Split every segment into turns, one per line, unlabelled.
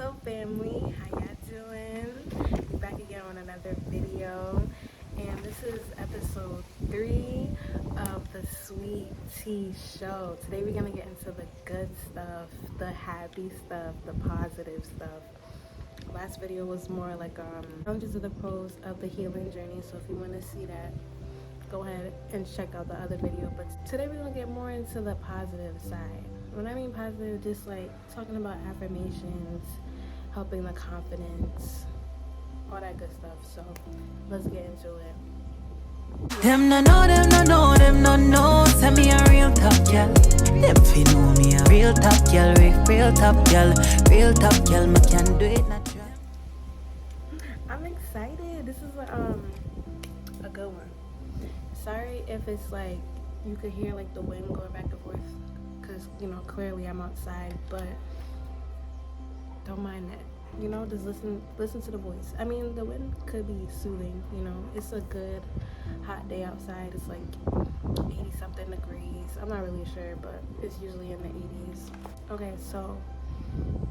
So family, how y'all doing? Back again on another video, and this is episode 3 of the Sweet Tea Show. Today we're gonna get into the good stuff, the happy stuff, the positive stuff. Last video was more like challenges of the pros of the healing journey, so if you want to see that, go ahead and check out the other video. But today we're gonna get more into the positive side. When I mean positive, just like talking about affirmations, helping the confidence, all that good stuff. So let's get into it.
Them no know, them no know, them no know. Say me a real top girl. Them fi know me a real top girl, real top girl, real top girl. Me can do it natural.
I'm excited. This is a good one. Sorry if it's like you could hear like the wind going back and forth, because clearly I'm outside, but don't mind that. Just listen to the voice. I mean, the wind could be soothing. It's a good hot day outside. It's like 80 something degrees. I'm not really sure, but it's usually in the 80s. Okay, so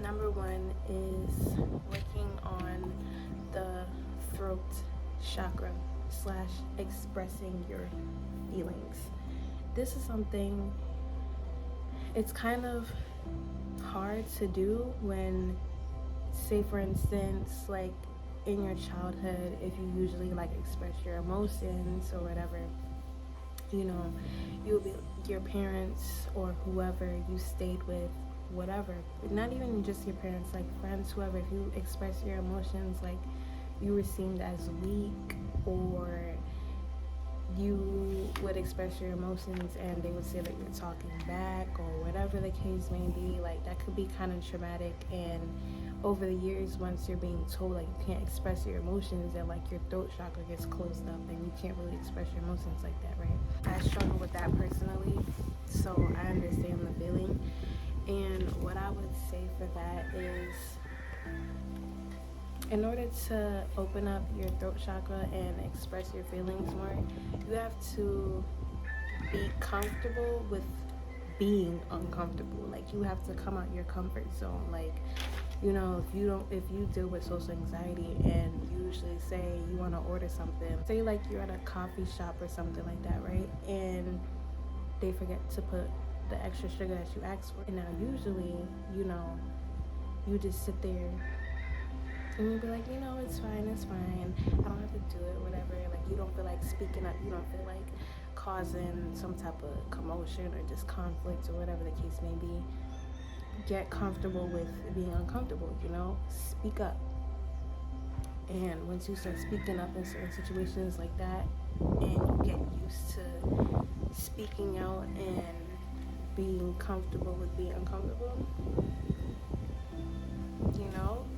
number 1 is working on the throat chakra / expressing your feelings. This is something, it's kind of hard to do when, say for instance, like in your childhood, if you usually like express your emotions or whatever, you'll be your parents or whoever you stayed with, whatever, not even just your parents, like friends, whoever, if you express your emotions, like you were seen as weak, or you would express your emotions and they would say that you're talking back, or whatever the case may be. Like that could be kind of traumatic, and over the years, once you're being told like you can't express your emotions, and like your throat chakra gets closed up and you can't really express your emotions like that, right? I struggle with that personally, so I understand the feeling. And what I would say for that is, in order to open up your throat chakra and express your feelings more, you have to be comfortable with being uncomfortable. Like you have to come out your comfort zone. Like, if you deal with social anxiety and you usually say you want to order something, say like you're at a coffee shop or something like that, right? And they forget to put the extra sugar that you asked for. And now usually, you just sit there and you'll be like, it's fine, I don't have to do it, whatever. Like you don't feel like speaking up, you don't feel like causing some type of commotion or just conflict or whatever the case may be. Get comfortable with being uncomfortable, speak up. And once you start speaking up in certain situations like that, and you get used to speaking out and being comfortable with being uncomfortable,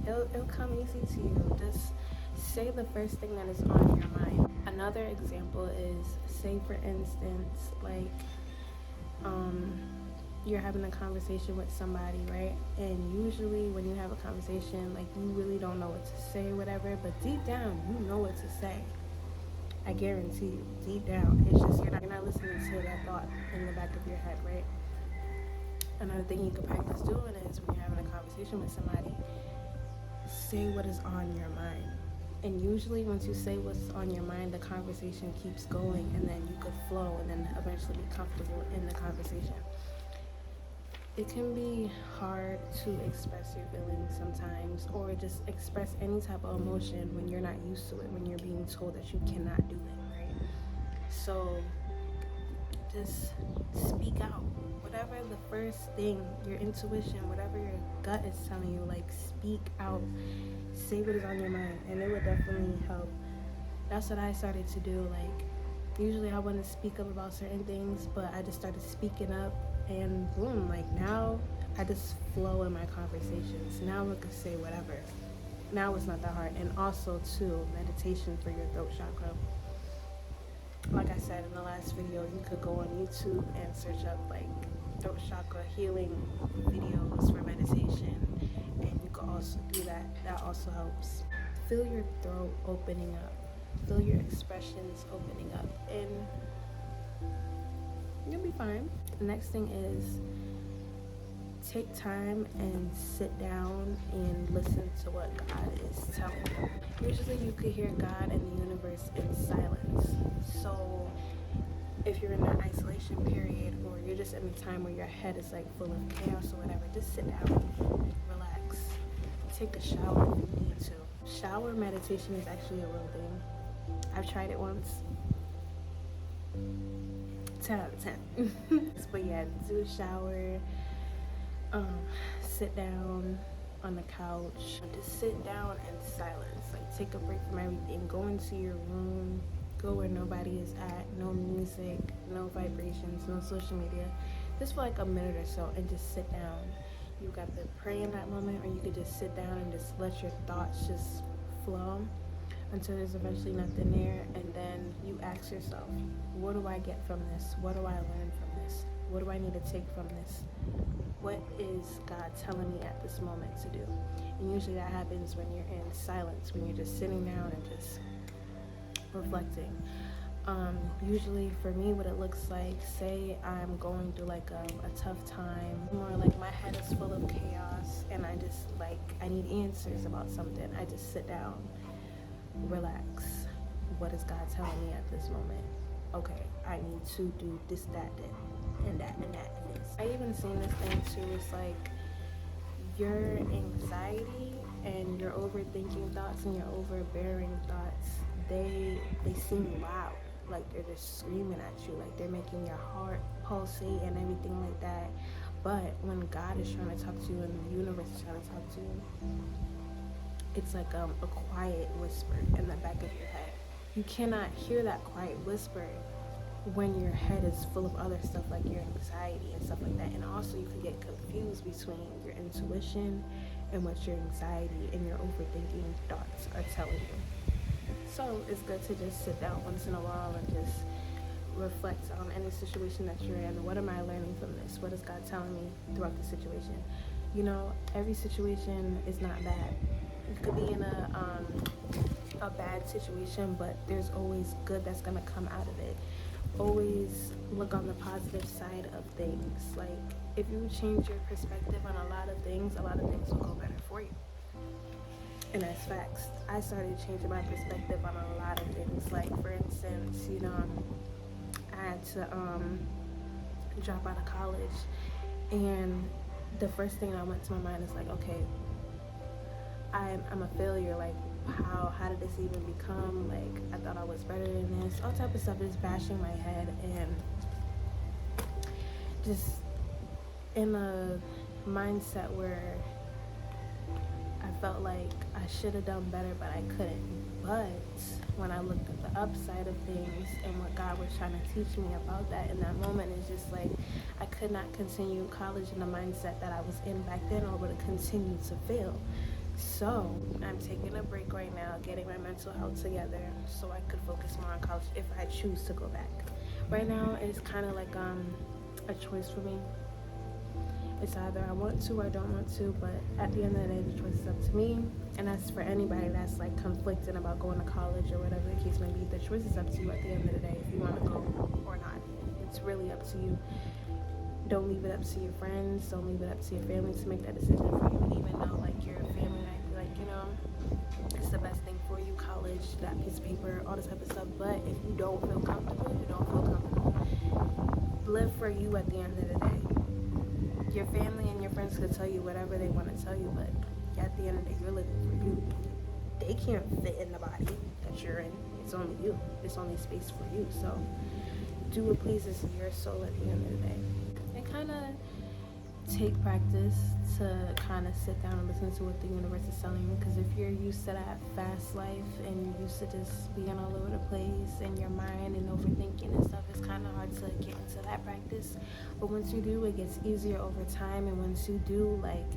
it'll come easy to you. Just say the first thing that is on your mind. Another example is, say for instance, like you're having a conversation with somebody, right? And usually when you have a conversation, like you really don't know what to say or whatever, but deep down you know what to say. I guarantee you, deep down, it's just you're not listening to that thought in the back of your head, right? Another thing you can practice doing is, when you're having a conversation with somebody, say what is on your mind. And usually once you say what's on your mind, the conversation keeps going, and then you could flow and then eventually be comfortable in the conversation. It can be hard to express your feelings sometimes, or just express any type of emotion when you're not used to it, when you're being told that you cannot do it, right? So just speak out. Whatever the first thing, your intuition, whatever your gut is telling you, like speak out. Say what is on your mind, and it would definitely help. That's what I started to do. Like usually I wouldn't speak up about certain things, but I just started speaking up, and boom, like now I just flow in my conversations. Now I can say whatever. Now it's not that hard. And also too, meditation for your throat chakra. Like I said in the last video, you could go on YouTube and search up like throat chakra healing videos for meditation, and you can also do that. That also helps. Feel your throat opening up. Feel your expressions opening up, and you'll be fine. The next thing is take time and sit down and listen to what God is telling you. Usually you could hear God and the universe in silence. So if you're in an isolation period, or you're just in a time where your head is like full of chaos or whatever, just sit down, relax, take a shower if you need to. Shower meditation is actually a real thing. I've tried it once. 10 out of 10. But yeah, do a shower, sit down on the couch, just sit down in silence, like take a break from everything, go into your room, go where nobody is at, no music, no vibrations, no social media, just for like a minute or so, and just sit down. You got to pray in that moment, or you could just sit down and just let your thoughts just flow until there's eventually nothing there. And then you ask yourself, what do I get from this? What do I learn from this? What do I need to take from this? What is God telling me at this moment to do? And usually that happens when you're in silence, when you're just sitting down and just reflecting. Usually for me, what it looks like, say I'm going through like a tough time, or like my head is full of chaos and I just like, I need answers about something. I just sit down, relax. What is God telling me at this moment? Okay, I need to do this, that, and that, and that, and this. I even seen this thing too. It's like your anxiety and your overthinking thoughts and your overbearing thoughts, they seem loud. Like they're just screaming at you, like they're making your heart pulsate and everything like that. But when God is trying to talk to you and the universe is trying to talk to you, it's like a quiet whisper in the back of your head. You cannot hear that quiet whisper when your head is full of other stuff like your anxiety and stuff like that. And also you could get confused between your intuition and what your anxiety and your overthinking thoughts are telling you. So it's good to just sit down once in a while and just reflect on any situation that you're in. What am I learning from this? What is God telling me throughout the situation? You know, every situation is not bad. You could be in a bad situation, but there's always good that's gonna come out of it. Always look on the positive side of things. Like if you change your perspective on a lot of things will go better for you. And that's facts. I started changing my perspective on a lot of things. Like for instance, you know, I had to drop out of college, and the first thing that went to my mind is like, okay, I'm a failure. Like how did this even become? Like I thought I was better than this. All type of stuff is bashing my head, and just in a mindset where I felt like I should have done better, but I couldn't. But when I looked at the upside of things and what God was trying to teach me about that in that moment, it's just like I could not continue college in the mindset that I was in back then, or would have continued to fail. So I'm taking a break right now, getting my mental health together so I could focus more on college if I choose to go back. Right now it's kind of like a choice for me. It's either I want to or I don't want to, but at the end of the day, the choice is up to me. And that's for anybody that's like conflicted about going to college or whatever the case may be. The choice is up to you at the end of the day if you want to go or not. It's really up to you. Don't leave it up to your friends. Don't leave it up to your family to make that decision for you. Even though like your family might be like, you know, it's the best thing for you, college, that piece of paper, all this type of stuff. But if you don't feel comfortable, live for you at the end of the day. Your family and your friends could tell you whatever they want to tell you, but at the end of the day, you're living for you. They can't fit in the body that you're in. It's only you. It's only space for you. So do what pleases your soul at the end of the day. And kind of take practice to kind of sit down and listen to what the universe is telling you. Because if you're used to that fast life and you're used to just being all over the place in your mind and overthinking and stuff, it's kind of hard to get into that practice. But once you do, it gets easier over time. And once you do, like,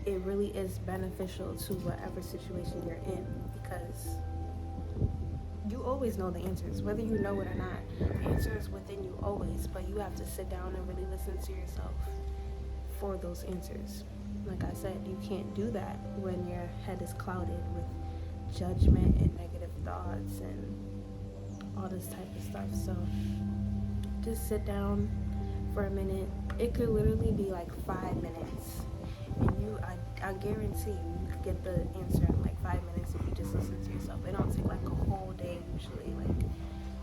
it really is beneficial to whatever situation you're in, because you always know the answers, whether you know it or not. The answer is within you always, but you have to sit down and really listen to yourself for those answers. Like I said, you can't do that when your head is clouded with judgment and negative thoughts and all this type of stuff. So just sit down, for a minute. It could literally be like 5 minutes. And I guarantee you could get the answer in like 5 minutes if you just listen to yourself. It don't take like a whole day usually. Like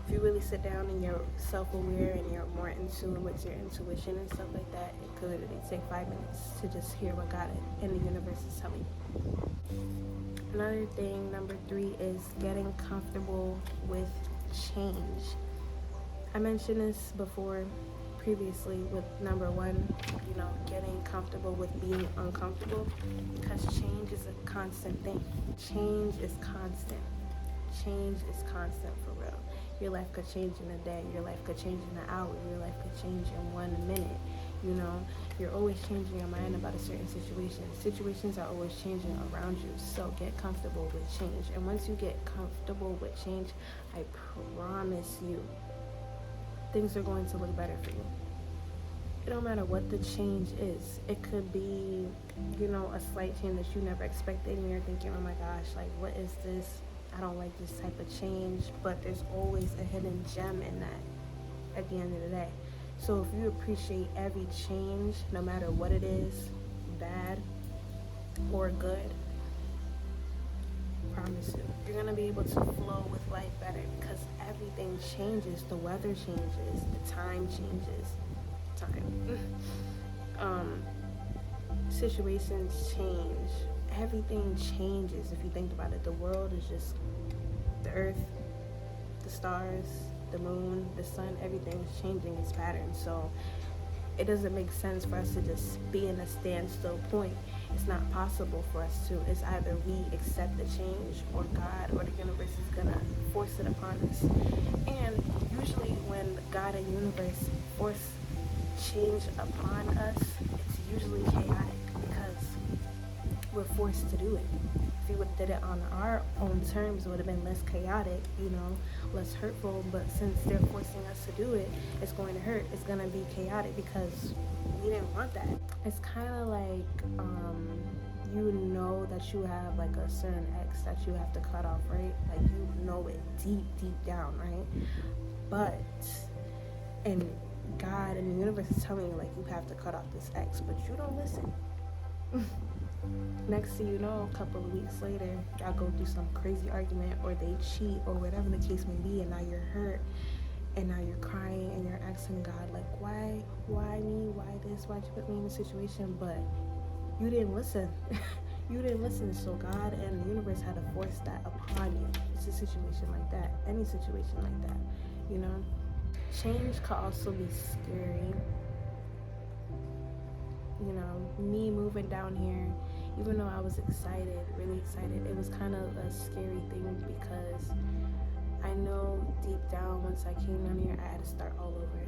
if you really sit down and you're self-aware and you're more in tune with your intuition and stuff like that, it could literally take 5 minutes to just hear what God and the universe is telling you. Another thing, number 3, is getting comfortable with change. I mentioned this before previously with number 1, getting comfortable with being uncomfortable, because change is a constant thing. Change is constant. Change is constant for real. Your life could change in a day. Your life could change in an hour. Your life could change in 1 minute. You're always changing your mind about a certain situation. Situations are always changing around you. So get comfortable with change. And once you get comfortable with change, I promise you, things are going to look better for you. It don't matter what the change is. It could be, a slight change that you never expected, and you're thinking, oh my gosh, like, what is this? I don't like this type of change. But there's always a hidden gem in that at the end of the day. So if you appreciate every change, no matter what it is, bad or good, I promise you, you're going to be able to flow with life better, because everything changes. The weather changes. The time changes. Situations change. Everything changes. If you think about it, the world is just the earth, the stars, the moon, the sun. Everything is changing its pattern. So it doesn't make sense for us to just be in a standstill point. It's not possible for us to. It's either we accept the change, or God or the universe is gonna force it upon us. And usually when God and universe force change upon us, it's usually chaotic, because we're forced to do it. If we would have did it on our own terms, it would have been less chaotic, less hurtful. But since they're forcing us to do it, it's going to hurt. It's going to be chaotic, because we didn't want that. It's kind of like, that you have like a certain ex that you have to cut off, right? Like, it deep down, right? But, and God and the universe is telling you, like, you have to cut off this ex, but you don't listen. Next thing you know, a couple of weeks later, y'all go through some crazy argument, or they cheat, or whatever the case may be, and now you're hurt, and now you're crying, and you're asking God, like, why me? Why this? Why'd you put me in this situation? But you didn't listen. You didn't listen, so God and the universe had to force that upon you. It's a situation like that, any situation like that, Change could also be scary. Me moving down here, even though I was excited, really excited, it was kind of a scary thing, because I know deep down, once I came down here, I had to start all over.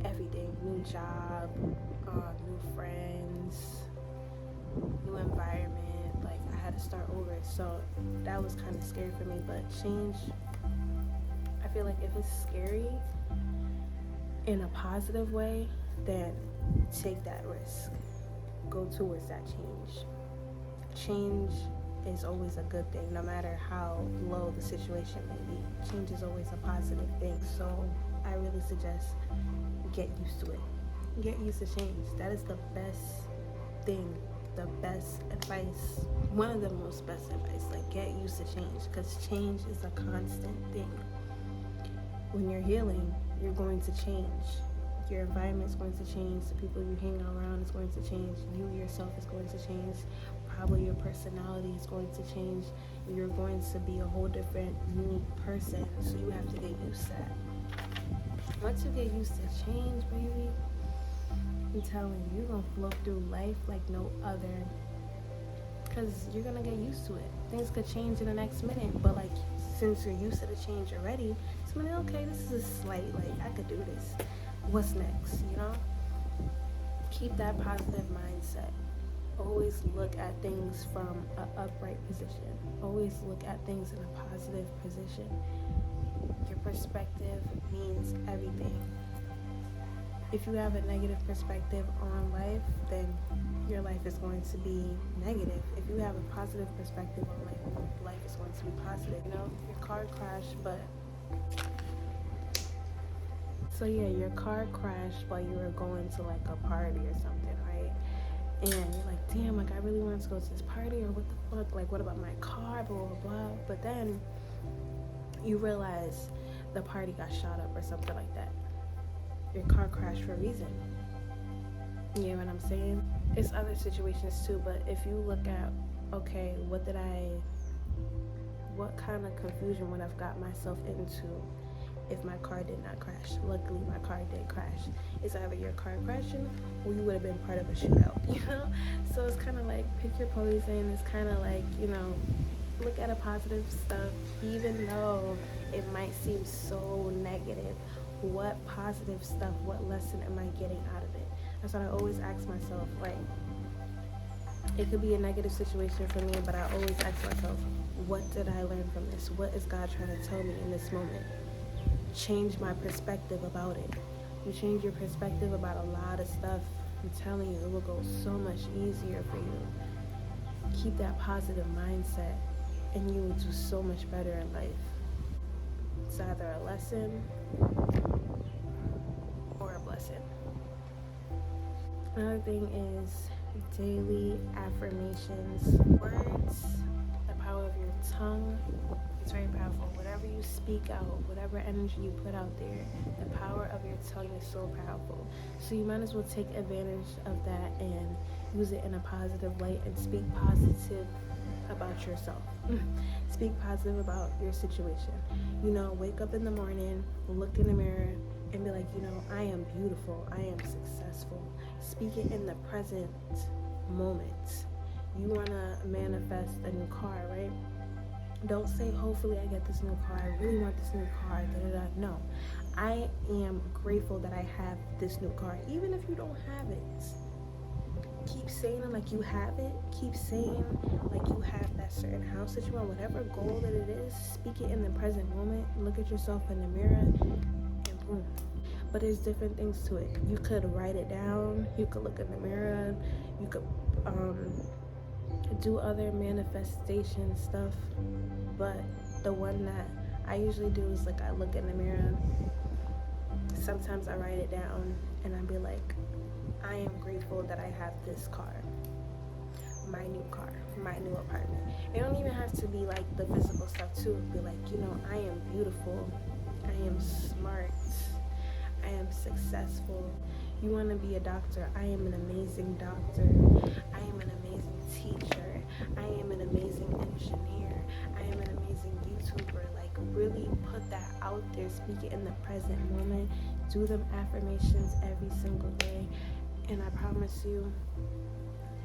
Everything, new job, new friends, new environment, like, I had to start over. So that was kind of scary for me. But change, I feel like if it's scary in a positive way, then take that risk. Go towards that change. Change is always a good thing, no matter how low the situation may be. Change is always a positive thing. So I really suggest get used to it. Get used to change. That is the best thing, the best advice, one of the most best advice. Like, get used to change, because change is a constant thing. When you're healing, you're going to change. Your environment is going to change. The people you hang around is going to change. You yourself is going to change. Probably your personality is going to change. You're going to be a whole different new person. So you have to get used to that. Once you get used to change, baby, I'm telling you, you're going to flow through life like no other. Because you're going to get used to it. Things could change in the next minute. But, like, since you're used to the change already, it's like, okay, this is a slight, like, I could do this. What's next, Keep that positive mindset. Always look at things from an upright position. Always look at things in a positive position. Your perspective means everything. If you have a negative perspective on life, then your life is going to be negative. If you have a positive perspective on life, life is going to be positive. Your car crashed, but So yeah, your car crashed while you were going to like a party or something, right? And you're like, damn, like I really wanted to go to this party, or what the fuck, like what about my car, blah blah blah. But then you realize the party got shot up or something like that. Your car crashed for a reason. You know what I'm saying? It's other situations too, but if you look at, okay, what kind of confusion would I've got myself into if my car did not crash? Luckily, my car did crash. It's either your car crashing or you would have been part of a shootout, you know? So it's kind of like pick your poison. It's kind of like, you know, look at a positive stuff, even though it might seem so negative. What positive stuff, what lesson am I getting out of it? That's what I always ask myself. Like, it could be a negative situation for me, but I always ask myself, what did I learn from this? What is God trying to tell me in this moment? Change my perspective about it. You change your perspective about a lot of stuff, I'm telling you, it will go so much easier for you. Keep that positive mindset and you will do so much better in life. It's either a lesson or a blessing. Another thing is daily affirmations. Words, the power of your tongue, it's very powerful. Whatever you speak out, whatever energy you put out there, the power of your tongue is so powerful. So you might as well take advantage of that and use it in a positive light and speak positive about yourself. Speak positive about your situation. You know, wake up in the morning, look in the mirror, and be like, you know, I am beautiful, I am successful. Speak it in the present moment. You want to manifest a new car, right? Don't say, hopefully I get this new car, I really want this new car, da-da-da. No, I am grateful that I have this new car, even if you don't have it. Keep saying it like you have it. Keep saying like you have that certain house that you want, whatever goal that it is. Speak it in the present moment. Look at yourself in the mirror and boom. But there's different things to it. You could write it down. You could look in the mirror. You could do other manifestation stuff. But the one that I usually do is like I look in the mirror. Sometimes I write it down and I'd be like, I am grateful that I have this car, my new car, my new apartment. It don't even have to be like the physical stuff too. It'd be like, you know, I am beautiful, I am smart, I am successful. You want to be a doctor, I am an amazing doctor, I am an amazing teacher, I am an amazing engineer, I am an amazing YouTuber. Like really put that out there, speak it in the present moment, do them affirmations every single day. And I promise you,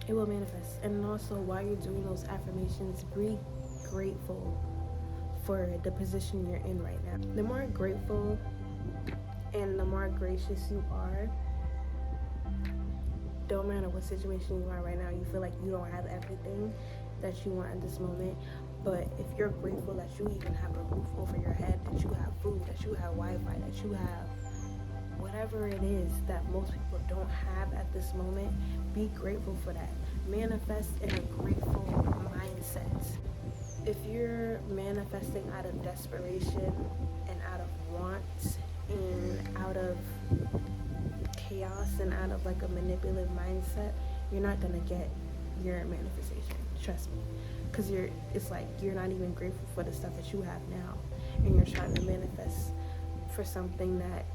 it will manifest. And also, while you're doing those affirmations, be grateful for the position you're in right now. The more grateful and the more gracious you are, don't matter what situation you are right now, you feel like you don't have everything that you want at this moment. But if you're grateful that you even have a roof over your head, that you have food, that you have Wi-Fi, that you have whatever it is that most people don't have at this moment, be grateful for that. Manifest in a grateful mindset. If you're manifesting out of desperation and out of want and out of chaos and out of like a manipulative mindset, you're not gonna get your manifestation. Trust me. Because it's like you're not even grateful for the stuff that you have now, and you're trying to manifest for something that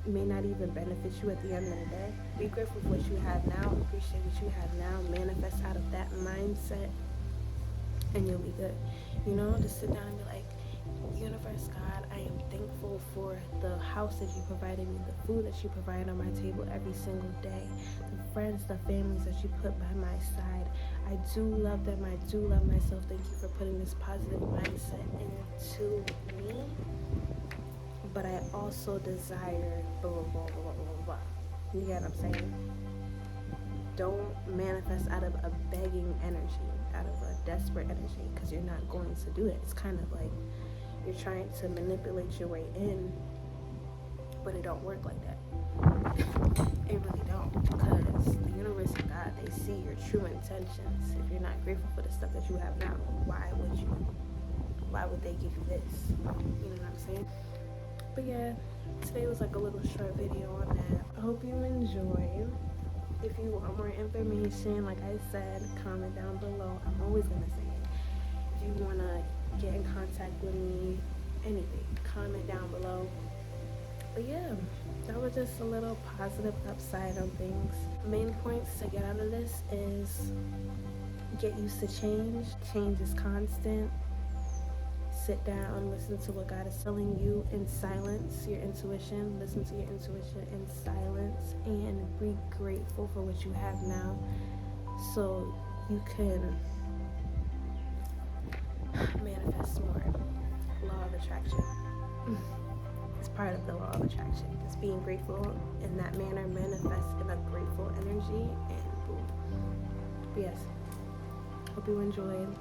may not even benefit you at the end of the day. Be grateful for what you have now, appreciate what you have now, manifest out of that mindset, and you'll be good. You know, just sit down and be like, universe, God, I am thankful for the house that you provided me, the food that you provide on my table every single day, the friends, the families that you put by my side. I do love them, I do love myself. Thank you for putting this positive mindset into me. But I also desire blah, blah, blah, blah, blah, blah. You get what I'm saying? Don't manifest out of a begging energy, out of a desperate energy, because you're not going to do it. It's kind of like you're trying to manipulate your way in, but it don't work like that. It really don't, because the universe and God, they see your true intentions. If you're not grateful for the stuff that you have now, why would they give you this? You know what I'm saying? But yeah, today was like a little short video on that. I hope you enjoy. If you want more information, like I said, comment down below. I'm always gonna say it. If you wanna get in contact with me, anything, comment down below. But yeah, that was just a little positive upside on things. Main points to get out of this is get used to change. Change is constant. Sit down, listen to what God is telling you in silence, your intuition. Listen to your intuition in silence and be grateful for what you have now so you can manifest more. Law of attraction. It's part of the law of attraction. Just being grateful in that manner manifests in a grateful energy, and boom. But yes, hope you enjoyed.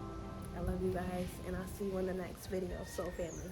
I love you guys, and I'll see you in the next video. Soul family.